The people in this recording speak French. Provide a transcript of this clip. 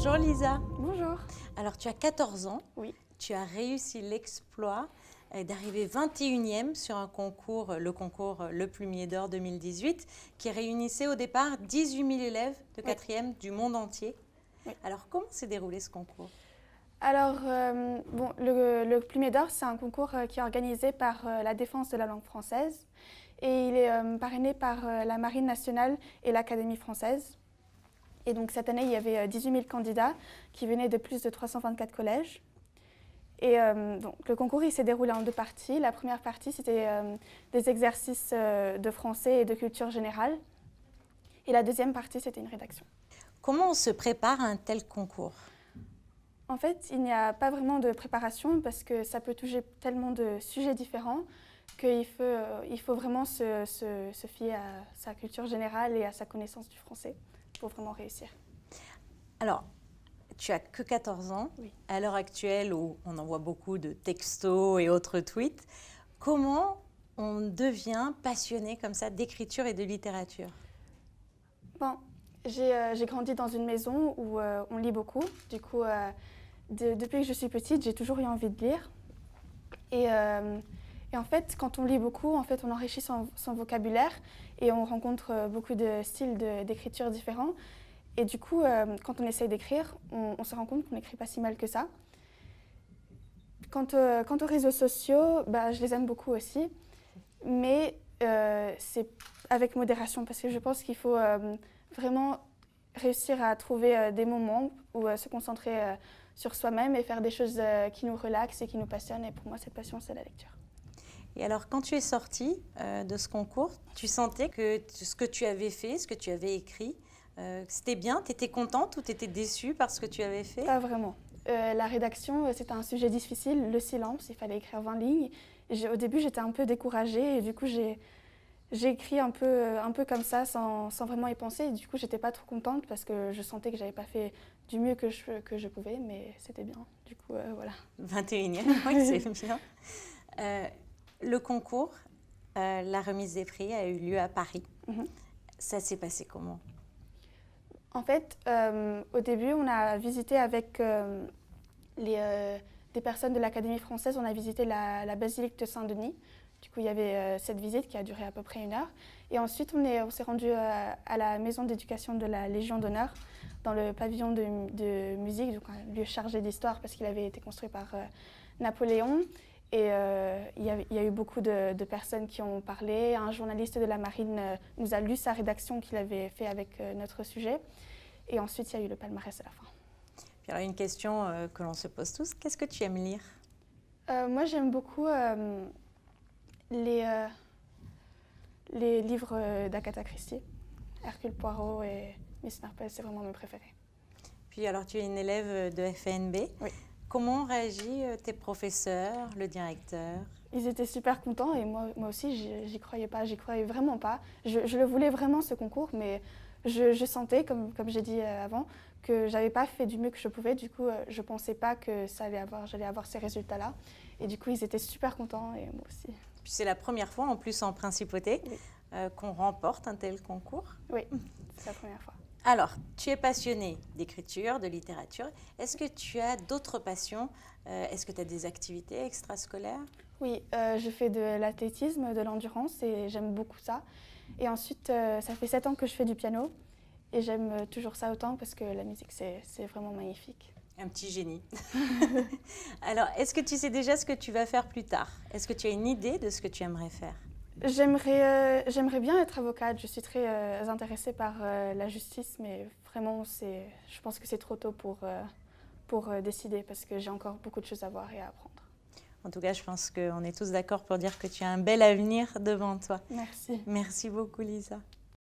Bonjour Lisa. Bonjour. Alors tu as 14 ans, Oui. tu as réussi l'exploit d'arriver 21e sur un concours, le concours Le Plumier d'Or 2018, qui réunissait au départ 18 000 élèves de 4e du monde entier. Oui. Alors comment s'est déroulé ce concours? Alors, le Plumier d'Or, c'est un concours qui est organisé par la Défense de la langue française et il est parrainé par la Marine nationale et l'Académie française. Et donc cette année, il y avait 18 000 candidats qui venaient de plus de 324 collèges. Et donc, le concours il s'est déroulé en deux parties. La première partie, c'était des exercices de français et de culture générale. Et la deuxième partie, c'était une rédaction. Comment on se prépare à un tel concours? En fait, il n'y a pas vraiment de préparation parce que ça peut toucher tellement de sujets différents qu'il faut vraiment se fier à sa culture générale et à sa connaissance du français pour vraiment réussir. Alors, tu as que 14 ans, Oui. à l'heure actuelle où on envoie beaucoup de textos et autres tweets. Comment on devient passionné comme ça d'écriture et de littérature? Bon, j'ai grandi dans une maison où on lit beaucoup. Du coup, depuis que je suis petite, j'ai toujours eu envie de lire. Et en fait, quand on lit beaucoup, en fait, on enrichit son vocabulaire et on rencontre beaucoup de styles d'écriture différents. Et du coup, quand on essaye d'écrire, on se rend compte qu'on n'écrit pas si mal que ça. Quant aux réseaux sociaux, bah, je les aime beaucoup aussi, mais c'est avec modération parce que je pense qu'il faut vraiment réussir à trouver des moments où se concentrer sur soi-même et faire des choses qui nous relaxent et qui nous passionnent. Et pour moi, cette passion, c'est la lecture. Et alors, quand tu es sortie de ce concours, tu sentais que ce que tu avais fait, ce que tu avais écrit, c'était bien? Tu étais contente ou tu étais déçue par ce que tu avais fait? Pas vraiment. La rédaction, c'était un sujet difficile. Le silence, il fallait écrire 20 lignes. Au début, j'étais un peu découragée et du coup, j'ai écrit un peu comme ça, sans vraiment y penser. Et du coup, j'étais pas trop contente parce que je sentais que j'avais pas fait du mieux que je pouvais, mais c'était bien. Du coup, voilà. 21e, oui, c'est bien. Le concours, la remise des prix a eu lieu à Paris. Ça s'est passé comment? En fait, au début, on a visité avec des personnes de l'Académie française, on a visité la basilique de Saint-Denis. Du coup, il y avait cette visite qui a duré à peu près 1 heure. Et ensuite, on s'est rendu à la maison d'éducation de la Légion d'honneur, dans le pavillon de musique, donc un lieu chargé d'histoire parce qu'il avait été construit par Napoléon. Et il y a eu beaucoup de personnes qui ont parlé. Un journaliste de la marine nous a lu sa rédaction qu'il avait fait avec notre sujet. Et ensuite, il y a eu le palmarès à la fin. Puis alors, une question que l'on se pose tous, qu'est-ce que tu aimes lire? Moi, j'aime beaucoup les livres d'Agatha Christie. Hercule Poirot et Miss Marple, c'est vraiment mes préférés. Puis alors, tu es une élève de FNB. Oui. Comment ont réagi tes professeurs, le directeur? Ils étaient super contents et moi aussi, j'y croyais pas, j'y croyais vraiment pas. Je le voulais vraiment, ce concours, mais je sentais, comme j'ai dit avant, que j'avais pas fait du mieux que je pouvais. Du coup, je pensais pas que j'allais avoir ces résultats-là. Et du coup, ils étaient super contents et moi aussi. Puis c'est la première fois, en plus en principauté, Oui. qu'on remporte un tel concours. Oui, c'est la première fois. Alors, tu es passionnée d'écriture, de littérature. Est-ce que tu as d'autres passions? Est-ce que tu as des activités extrascolaires? Oui, je fais de l'athlétisme, de l'endurance et j'aime beaucoup ça. Et ensuite, ça fait 7 ans que je fais du piano et j'aime toujours ça autant parce que la musique, c'est vraiment magnifique. Un petit génie. Alors, est-ce que tu sais déjà ce que tu vas faire plus tard? Est-ce que tu as une idée de ce que tu aimerais faire? J'aimerais bien être avocate. Je suis très intéressée par la justice, mais vraiment, je pense que c'est trop tôt pour décider parce que j'ai encore beaucoup de choses à voir et à apprendre. En tout cas, je pense qu'on est tous d'accord pour dire que tu as un bel avenir devant toi. Merci. Merci beaucoup, Lisa.